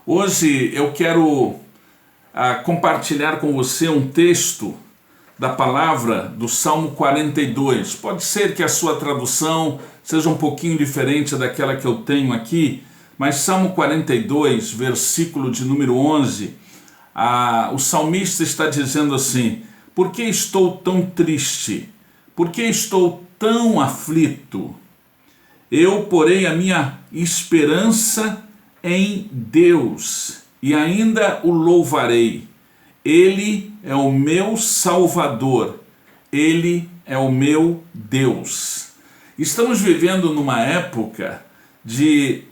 Hoje eu quero compartilhar com você um texto da palavra do Salmo 42. Pode ser que a sua tradução seja um pouquinho diferente daquela que eu tenho aqui, mas Salmo 42, versículo de número 11, o salmista está dizendo assim: por que estou tão triste? Por que estou tão aflito? Eu porei a minha esperança em Deus e ainda o louvarei. Ele é o meu Salvador, Ele é o meu Deus. Estamos vivendo numa época de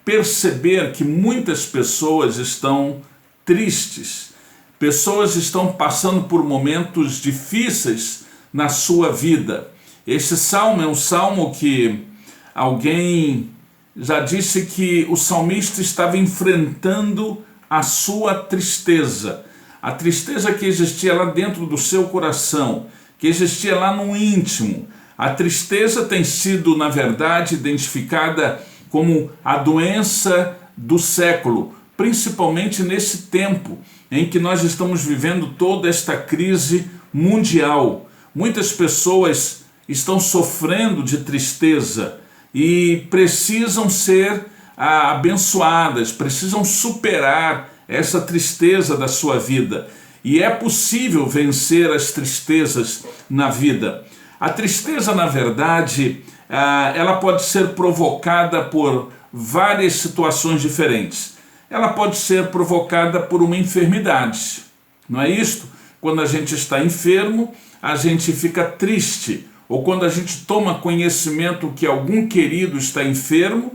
perceber que muitas pessoas estão tristes, pessoas estão passando por momentos difíceis na sua vida. Este salmo é um salmo que alguém já disse que o salmista estava enfrentando a sua tristeza, a tristeza que existia lá dentro do seu coração, que existia lá no íntimo. A tristeza tem sido, na verdade, identificada como a doença do século, principalmente nesse tempo em que nós estamos vivendo toda esta crise mundial. Muitas pessoas estão sofrendo de tristeza e precisam ser abençoadas, precisam superar essa tristeza da sua vida. E é possível vencer as tristezas na vida. A tristeza, na verdade, ela pode ser provocada por várias situações diferentes. Ela pode ser provocada por uma enfermidade, não é isto? Quando a gente está enfermo, a gente fica triste. Ou quando a gente toma conhecimento que algum querido está enfermo,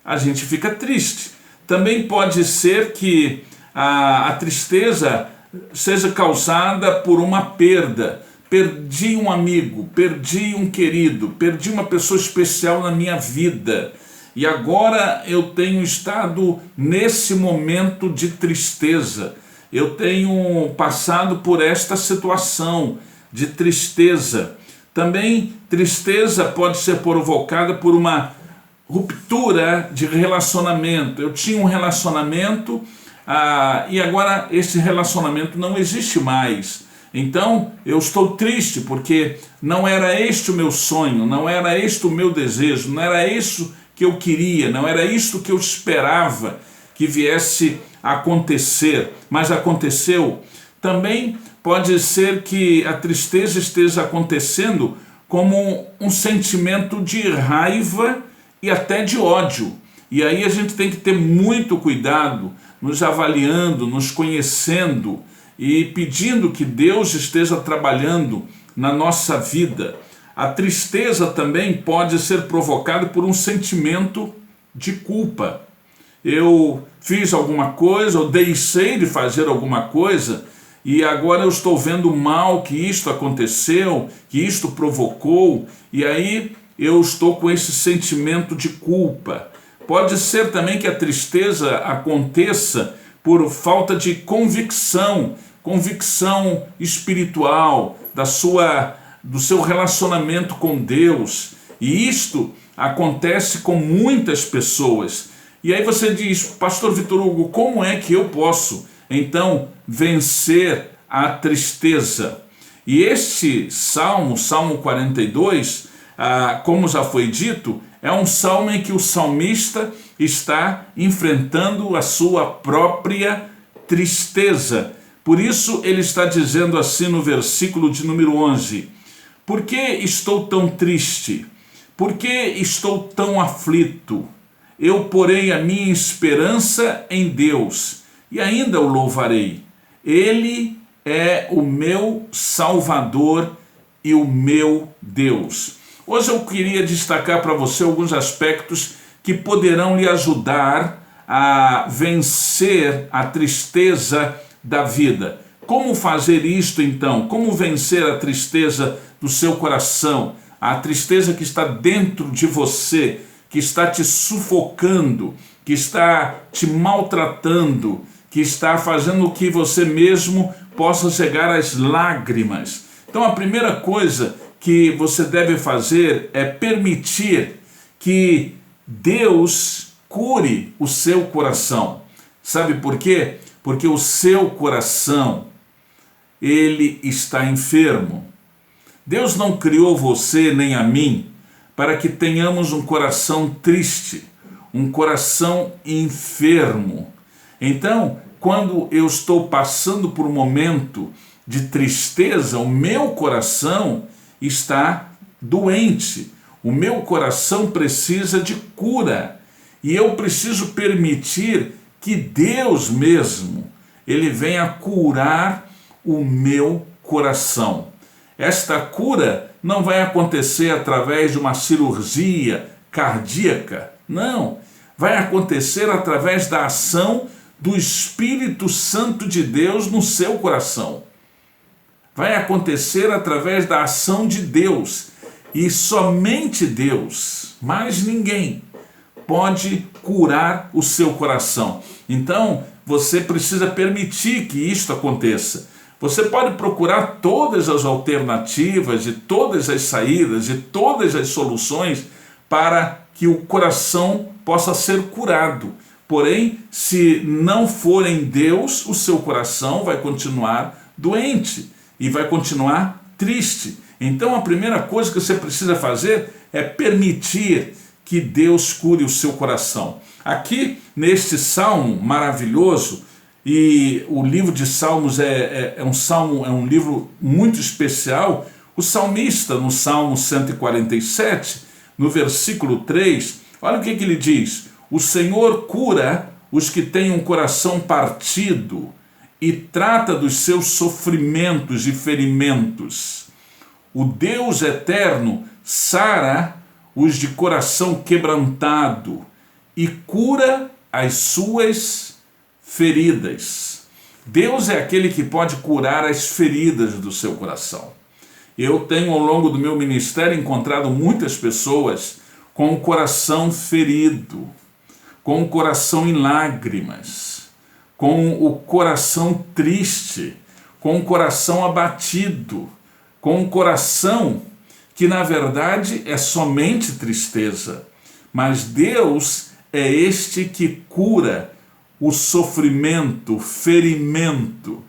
a gente fica triste. Também pode ser que a tristeza seja causada por uma perda. Perdi um amigo, perdi um querido, perdi uma pessoa especial na minha vida. E agora eu tenho estado nesse momento de tristeza. Eu tenho passado por esta situação de tristeza. Também tristeza pode ser provocada por uma ruptura de relacionamento. Eu tinha um relacionamento e agora esse relacionamento não existe mais. Então eu estou triste porque não era este o meu sonho, não era este o meu desejo, não era isso que eu queria, não era isso que eu esperava que viesse a acontecer, mas aconteceu. Também pode ser que a tristeza esteja acontecendo como um sentimento de raiva e até de ódio. E aí a gente tem que ter muito cuidado, nos avaliando, nos conhecendo e pedindo que Deus esteja trabalhando na nossa vida. A tristeza também pode ser provocada por um sentimento de culpa. Eu fiz alguma coisa, ou deixei de fazer alguma coisa, e agora eu estou vendo o mal que isto aconteceu, que isto provocou, e aí eu estou com esse sentimento de culpa. Pode ser também que a tristeza aconteça por falta de convicção espiritual, do seu relacionamento com Deus. E isto acontece com muitas pessoas. E aí você diz: Pastor Vitor Hugo, como é que eu posso então vencer a tristeza? E este salmo, Salmo 42, como já foi dito, é um salmo em que o salmista está enfrentando a sua própria tristeza. Por isso ele está dizendo assim no versículo de número 11: por que estou tão triste? Por que estou tão aflito? Eu porei a minha esperança em Deus e ainda o louvarei. Ele é o meu Salvador e o meu Deus. Hoje eu queria destacar para você alguns aspectos que poderão lhe ajudar a vencer a tristeza da vida. Como fazer isto então? Como vencer a tristeza do seu coração? A tristeza que está dentro de você, que está te sufocando, que está te maltratando, que está fazendo com que você mesmo possa chegar às lágrimas. Então a primeira coisa que você deve fazer é permitir que Deus cure o seu coração. Sabe por quê? Porque o seu coração, ele está enfermo. Deus não criou você nem a mim para que tenhamos um coração triste, um coração enfermo. Então, quando eu estou passando por um momento de tristeza, o meu coração está doente. O meu coração precisa de cura. E eu preciso permitir que Deus mesmo, ele venha curar o meu coração. Esta cura não vai acontecer através de uma cirurgia cardíaca, não. Vai acontecer através da ação do Espírito Santo de Deus no seu coração. Vai acontecer através da ação de Deus. E somente Deus, mais ninguém, pode curar o seu coração. Então, você precisa permitir que isto aconteça. Você pode procurar todas as alternativas, de todas as saídas, de todas as soluções para que o coração possa ser curado. Porém, se não for em Deus, o seu coração vai continuar doente e vai continuar triste. Então, a primeira coisa que você precisa fazer é permitir que Deus cure o seu coração. Aqui, neste salmo maravilhoso, e o livro de Salmos é um livro muito especial, o salmista, no Salmo 147, no versículo 3, olha o que ele diz: o Senhor cura os que têm um coração partido e trata dos seus sofrimentos e ferimentos. O Deus eterno sara os de coração quebrantado e cura as suas feridas. Deus é aquele que pode curar as feridas do seu coração. Eu tenho, ao longo do meu ministério, encontrado muitas pessoas com o coração ferido, com o coração em lágrimas, com o coração triste, com o coração abatido, com um coração que na verdade é somente tristeza. Mas Deus é este que cura o sofrimento, o ferimento.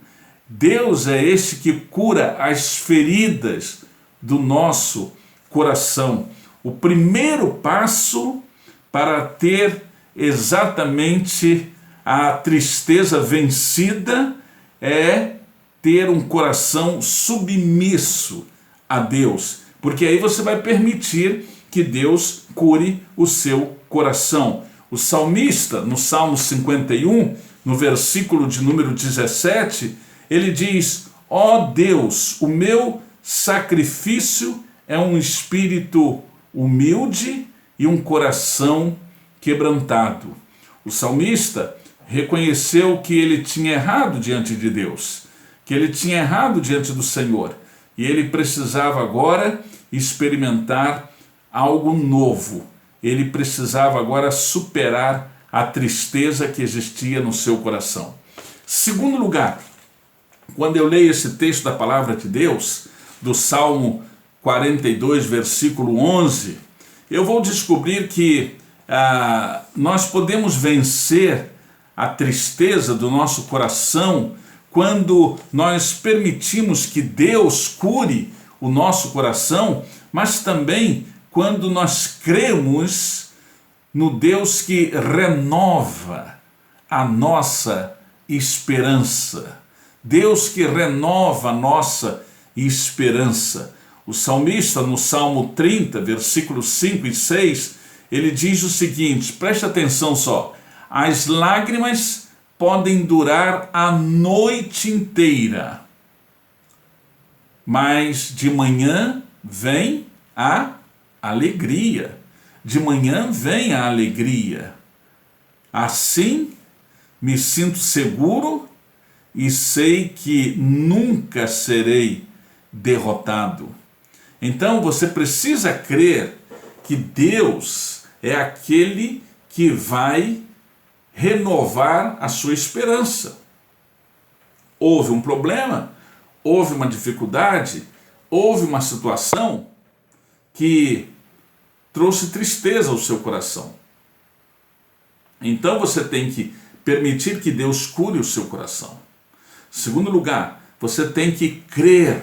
Deus é este que cura as feridas do nosso coração. O primeiro passo para ter exatamente a tristeza vencida é ter um coração submisso a Deus, porque aí você vai permitir que Deus cure o seu coração. O salmista, no Salmo 51, no versículo de número 17, ele diz: ó Deus, o meu sacrifício é um espírito humilde e um coração quebrantado. O salmista reconheceu que ele tinha errado diante de Deus, que ele tinha errado diante do Senhor, e ele precisava agora experimentar algo novo. Ele precisava agora superar a tristeza que existia no seu coração. Segundo lugar, quando eu leio esse texto da palavra de Deus, do Salmo 42, versículo 11, eu vou descobrir que nós podemos vencer a tristeza do nosso coração quando nós permitimos que Deus cure o nosso coração, mas também quando nós cremos no Deus que renova a nossa esperança. Deus que renova a nossa esperança. O salmista, no Salmo 30, versículos 5 e 6, ele diz o seguinte, preste atenção só: as lágrimas podem durar a noite inteira, mas de manhã vem a alegria. De manhã vem a alegria. Assim, me sinto seguro e sei que nunca serei derrotado. Então você precisa crer que Deus é aquele que vai renovar a sua esperança. Houve um problema, houve uma dificuldade, houve uma situação que trouxe tristeza ao seu coração. Então você tem que permitir que Deus cure o seu coração. Segundo lugar, você tem que crer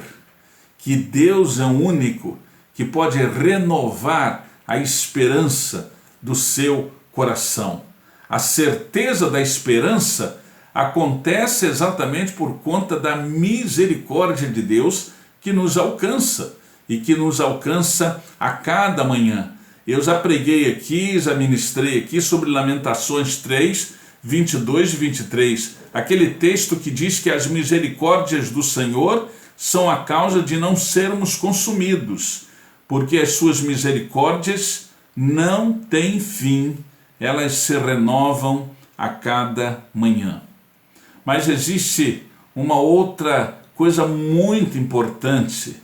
que Deus é o único que pode renovar a esperança do seu coração. A certeza da esperança acontece exatamente por conta da misericórdia de Deus que nos alcança e que nos alcança a cada manhã. Eu já preguei aqui, já ministrei aqui sobre Lamentações 3, 22 e 23, aquele texto que diz que as misericórdias do Senhor são a causa de não sermos consumidos, porque as suas misericórdias não têm fim, elas se renovam a cada manhã. Mas existe uma outra coisa muito importante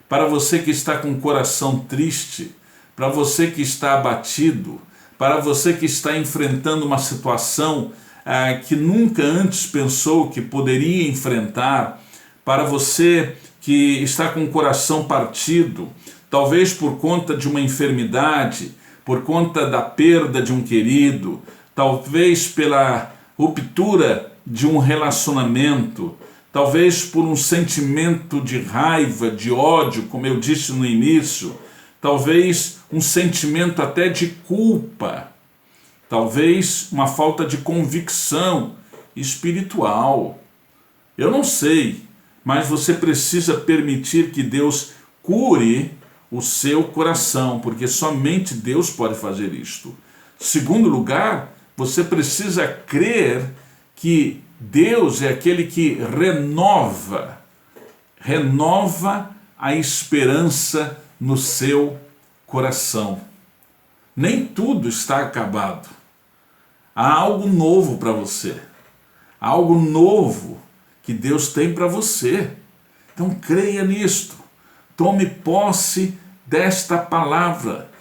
para você que está com o coração triste, para você que está abatido, para você que está enfrentando uma situação que nunca antes pensou que poderia enfrentar, para você que está com o coração partido, talvez por conta de uma enfermidade, por conta da perda de um querido, talvez pela ruptura de um relacionamento, talvez por um sentimento de raiva, de ódio, como eu disse no início, talvez um sentimento até de culpa, talvez uma falta de convicção espiritual. Eu não sei, mas você precisa permitir que Deus cure o seu coração, porque somente Deus pode fazer isto. Segundo lugar, você precisa crer que Deus é aquele que renova a esperança no seu coração. Nem tudo está acabado. Há algo novo para você. Há algo novo que Deus tem para você. Então creia nisto. Tome posse desta palavra.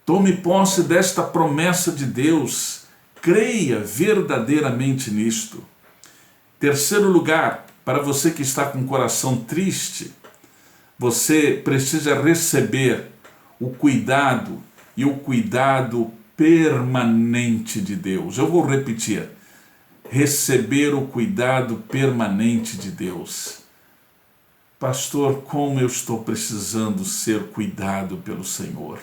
Tome posse desta promessa de Deus. Creia verdadeiramente nisto. Terceiro lugar, para você que está com o coração triste, você precisa receber o cuidado e o cuidado permanente de Deus. Eu vou repetir. Receber o cuidado permanente de Deus. Pastor, como eu estou precisando ser cuidado pelo Senhor.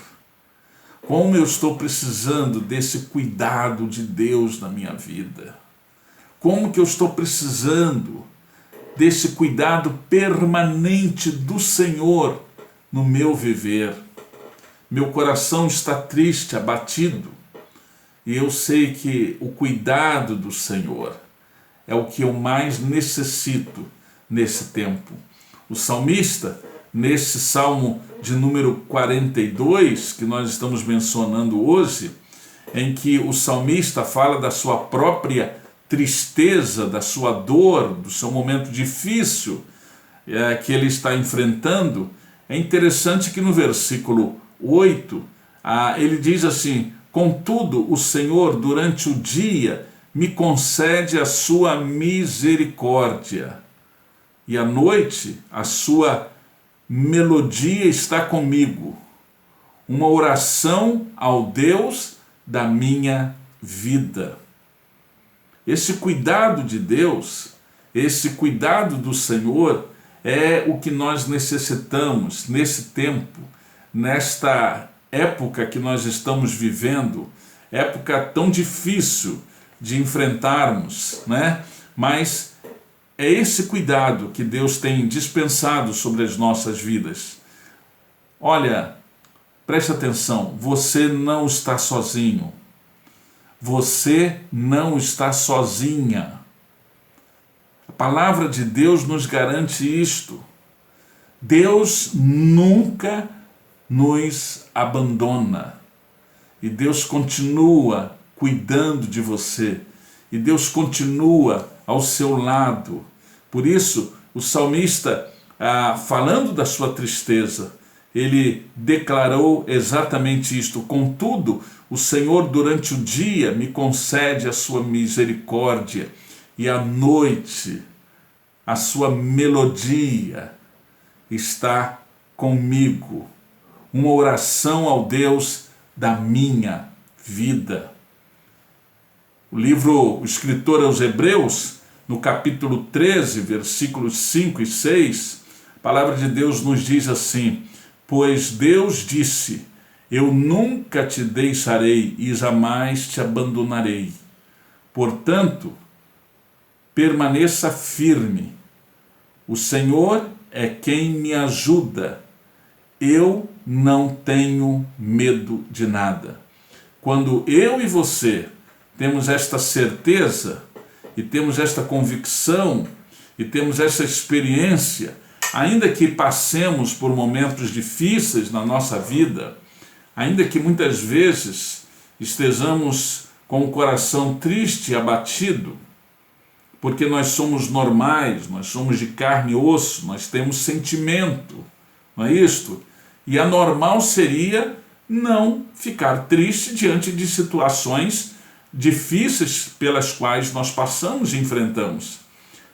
Como eu estou precisando desse cuidado de Deus na minha vida. Como que eu estou precisando desse cuidado permanente do Senhor no meu viver. Meu coração está triste, abatido, e eu sei que o cuidado do Senhor é o que eu mais necessito nesse tempo. O salmista, nesse Salmo de número 42, que nós estamos mencionando hoje, em que o salmista fala da sua própria tristeza, da sua dor, do seu momento difícil que ele está enfrentando, é interessante que no versículo 8, ele diz assim: contudo, o Senhor durante o dia me concede a sua misericórdia, e à noite a sua melodia está comigo, uma oração ao Deus da minha vida. Esse cuidado de Deus, esse cuidado do Senhor é o que nós necessitamos nesse tempo, nesta época que nós estamos vivendo, época tão difícil de enfrentarmos, né? Mas é esse cuidado que Deus tem dispensado sobre as nossas vidas. Olha, preste atenção, você não está sozinho. Você não está sozinha. A palavra de Deus nos garante isto. Deus nunca nos abandona. E Deus continua cuidando de você. E Deus continua ao seu lado. Por isso, o salmista, falando da sua tristeza, ele declarou exatamente isto: contudo, o Senhor durante o dia me concede a sua misericórdia, e à noite a sua melodia está comigo. Uma oração ao Deus da minha vida. O escritor aos Hebreus, no capítulo 13, versículos 5 e 6, a palavra de Deus nos diz assim: pois Deus disse, eu nunca te deixarei e jamais te abandonarei. Portanto, permaneça firme. O Senhor é quem me ajuda. Eu não tenho medo de nada. Quando eu e você temos esta certeza, e temos esta convicção, e temos essa experiência, ainda que passemos por momentos difíceis na nossa vida, ainda que muitas vezes estejamos com o coração triste e abatido, porque nós somos normais, nós somos de carne e osso, nós temos sentimento, não é isto? E anormal seria não ficar triste diante de situações difíceis pelas quais nós passamos e enfrentamos.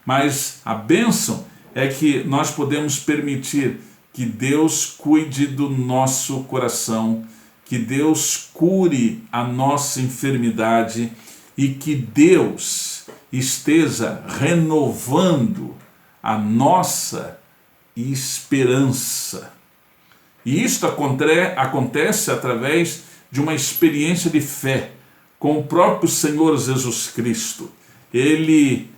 Mas a bênção é que nós podemos permitir que Deus cuide do nosso coração, que Deus cure a nossa enfermidade e que Deus esteja renovando a nossa esperança. E isto acontece através de uma experiência de fé com o próprio Senhor Jesus Cristo. Ele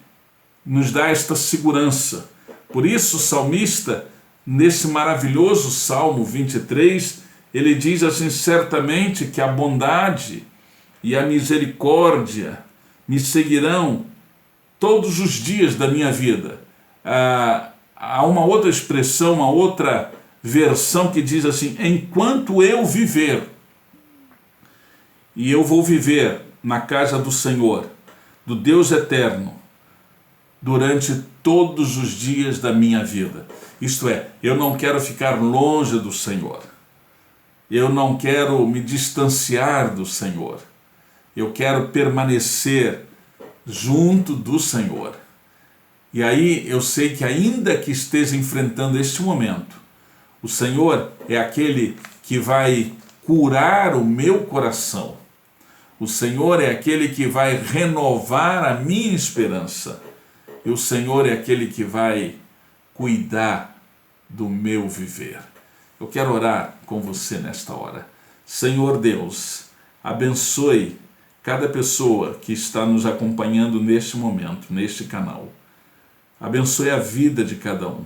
nos dá esta segurança. Por isso o salmista, nesse maravilhoso Salmo 23, ele diz assim: certamente que a bondade e a misericórdia me seguirão todos os dias da minha vida. Há uma outra expressão, uma outra versão que diz assim: enquanto eu viver. E eu vou viver na casa do Senhor, do Deus eterno, durante todos os dias da minha vida. Isto é, eu não quero ficar longe do Senhor. Eu não quero me distanciar do Senhor. Eu quero permanecer junto do Senhor. E aí eu sei que ainda que esteja enfrentando este momento, o Senhor é aquele que vai curar o meu coração. O Senhor é aquele que vai renovar a minha esperança. E o Senhor é aquele que vai cuidar do meu viver. Eu quero orar com você nesta hora. Senhor Deus, abençoe cada pessoa que está nos acompanhando neste momento, neste canal. Abençoe a vida de cada um.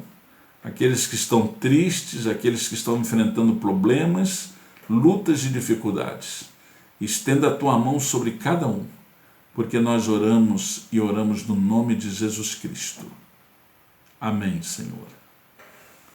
Aqueles que estão tristes, aqueles que estão enfrentando problemas, lutas e dificuldades. Estenda a tua mão sobre cada um, porque nós oramos e oramos no nome de Jesus Cristo. Amém, Senhor.